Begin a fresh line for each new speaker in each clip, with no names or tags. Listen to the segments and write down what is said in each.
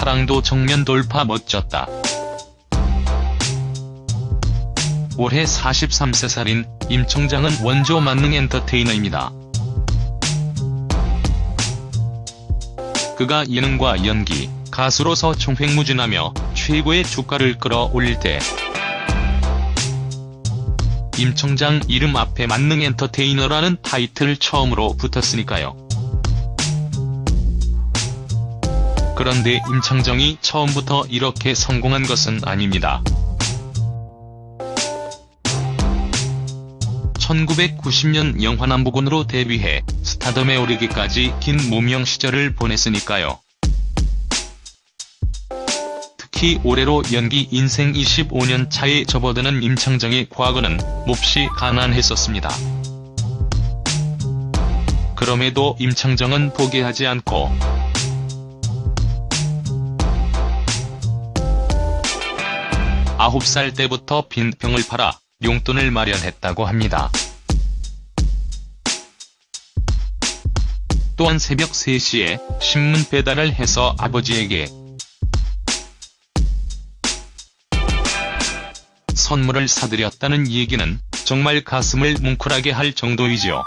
하랑도 정면 돌파 멋졌다. 올해 43세살인 임 청장은 원조 만능 엔터테이너입니다. 그가 예능과 연기, 가수로서 총횡무진하며 최고의 주가를 끌어올릴 때 임 청장 이름 앞에 만능 엔터테이너라는 타이틀을 처음으로 붙었으니까요. 그런데 임창정이 처음부터 이렇게 성공한 것은 아닙니다. 1990년 영화남북원으로 데뷔해 스타덤에 오르기까지 긴 무명 시절을 보냈으니까요. 특히 올해로 연기 인생 25년 차에 접어드는 임창정의 과거는 몹시 가난했었습니다. 그럼에도 임창정은 포기하지 않고 9살 때부터 빈병을 팔아 용돈을 마련했다고 합니다. 또한 새벽 3시에 신문 배달을 해서 아버지에게 선물을 사드렸다는 얘기는 정말 가슴을 뭉클하게 할 정도이지요.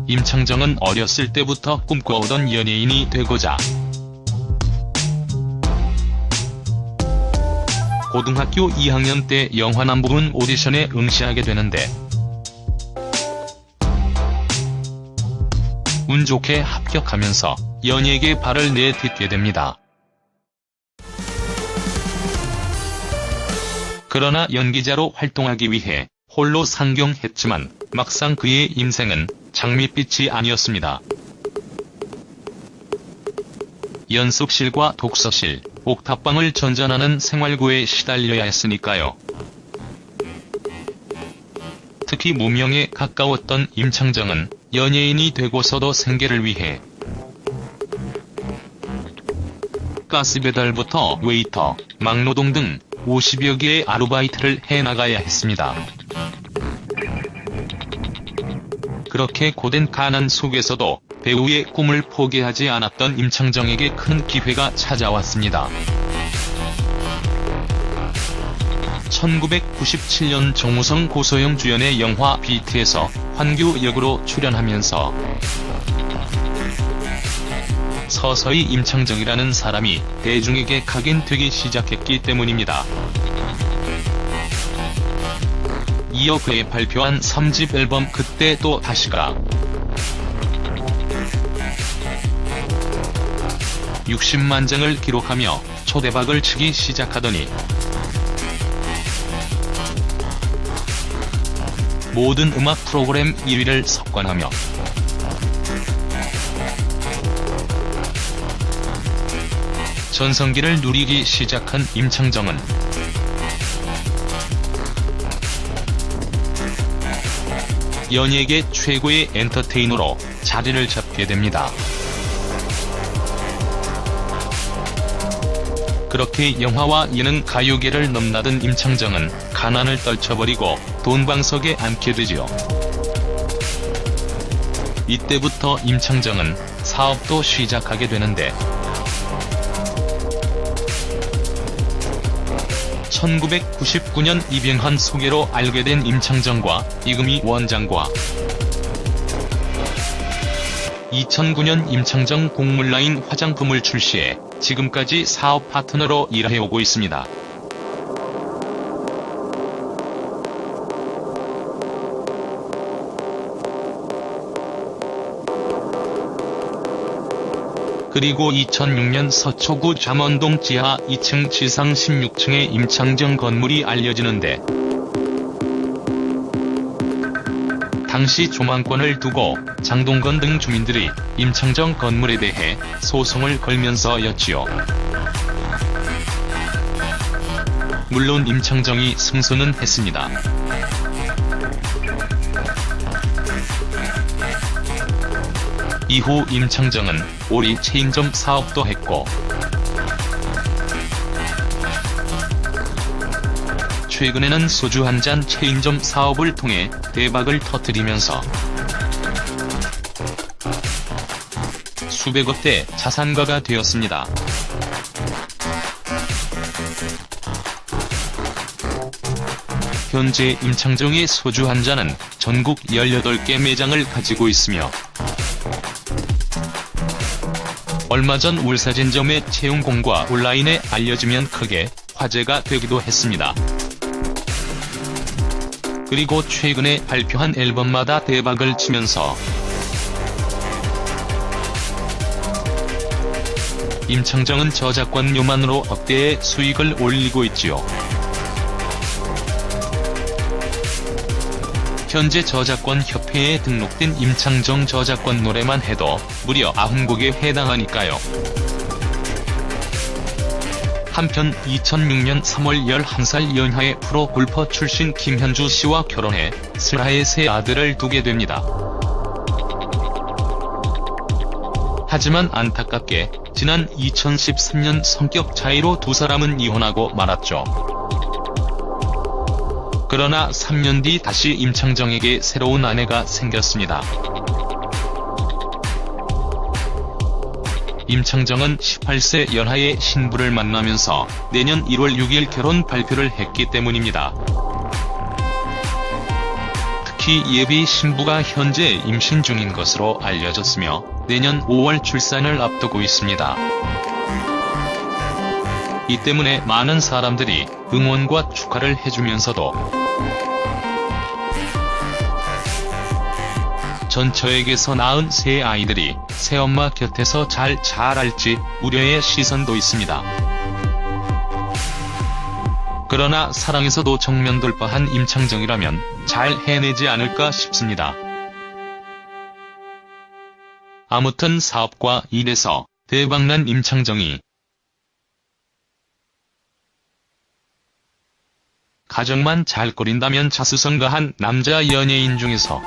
임창정은 어렸을 때부터 꿈꿔오던 연예인이 되고자 고등학교 2학년 때 영화남북원 오디션에 응시하게 되는데 운 좋게 합격하면서 연예계에 발을 내딛게 됩니다. 그러나 연기자로 활동하기 위해 홀로 상경했지만 막상 그의 인생은 장밋빛이 아니었습니다. 연습실과 독서실, 옥탑방을 전전하는 생활고에 시달려야 했으니까요. 특히 무명에 가까웠던 임창정은 연예인이 되고서도 생계를 위해 가스배달부터 웨이터, 막노동 등 50여 개의 아르바이트를 해나가야 했습니다. 그렇게 고된 가난 속에서도 배우의 꿈을 포기하지 않았던 임창정에게 큰 기회가 찾아왔습니다. 1997년 정우성 고소영 주연의 영화 비트에서 환규 역으로 출연하면서 서서히 임창정이라는 사람이 대중에게 각인되기 시작했기 때문입니다. 이어 그에 발표한 3집 앨범 그때 또 다시가 60만 장을 기록하며 초대박을 치기 시작하더니 모든 음악 프로그램 1위를 석권하며 전성기를 누리기 시작한 임창정은 연예계 최고의 엔터테이너로 자리를 잡게 됩니다. 그렇게 영화와 예능 가요계를 넘나든 임창정은 가난을 떨쳐버리고 돈방석에 앉게 되지요. 이때부터 임창정은 사업도 시작하게 되는데 1999년 이병헌 소개로 알게 된 임창정과 이금희 원장과 2009년 임창정 곡물라인 화장품을 출시해 지금까지 사업 파트너로 일해오고 있습니다. 그리고 2006년 서초구 잠원동 지하 2층 지상 16층에 임창정 건물이 알려지는데 당시 조망권을 두고 장동건 등 주민들이 임창정 건물에 대해 소송을 걸면서였지요. 물론 임창정이 승소는 했습니다. 이후 임창정은 오리 체인점 사업도 했고 최근에는 소주 한 잔 체인점 사업을 통해 대박을 터뜨리면서 수백억대 자산가가 되었습니다. 현재 임창정의 소주 한 잔은 전국 18개 매장을 가지고 있으며 얼마 전 울사진점의 채용공고가 온라인에 알려지면 크게 화제가 되기도 했습니다. 그리고 최근에 발표한 앨범마다 대박을 치면서 임창정은 저작권료만으로 억대의 수익을 올리고 있지요. 현재 저작권협회에 등록된 임창정 저작권 노래만 해도 무려 90곡에 해당하니까요. 한편 2006년 3월 11살 연하의 프로 골퍼 출신 김현주 씨와 결혼해 슬하의 세 아들을 두게 됩니다. 하지만 안타깝게 지난 2013년 성격 차이로 두 사람은 이혼하고 말았죠. 그러나 3년 뒤 다시 임창정에게 새로운 아내가 생겼습니다. 임창정은 18세 연하의 신부를 만나면서 내년 1월 6일 결혼 발표를 했기 때문입니다. 특히 예비 신부가 현재 임신 중인 것으로 알려졌으며 내년 5월 출산을 앞두고 있습니다. 이 때문에 많은 사람들이 응원과 축하를 해주면서도 전처에게서 낳은 새 아이들이 새엄마 곁에서 잘 자랄지 우려의 시선도 있습니다. 그러나 사랑에서도 정면 돌파한 임창정이라면 잘 해내지 않을까 싶습니다. 아무튼 사업과 일에서 대박난 임창정이 가정만 잘 꾸린다면 자수성가한 남자 연예인 중에서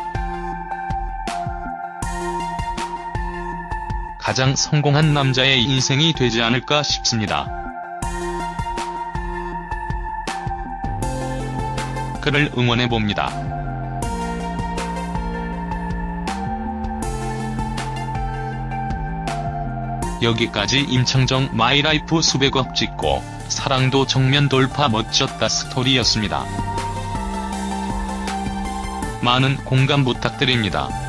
가장 성공한 남자의 인생이 되지 않을까 싶습니다. 그를 응원해봅니다. 여기까지 임창정 마이라이프 수백억 찍고 사랑도 정면 돌파 멋졌다 스토리였습니다. 많은 공감 부탁드립니다.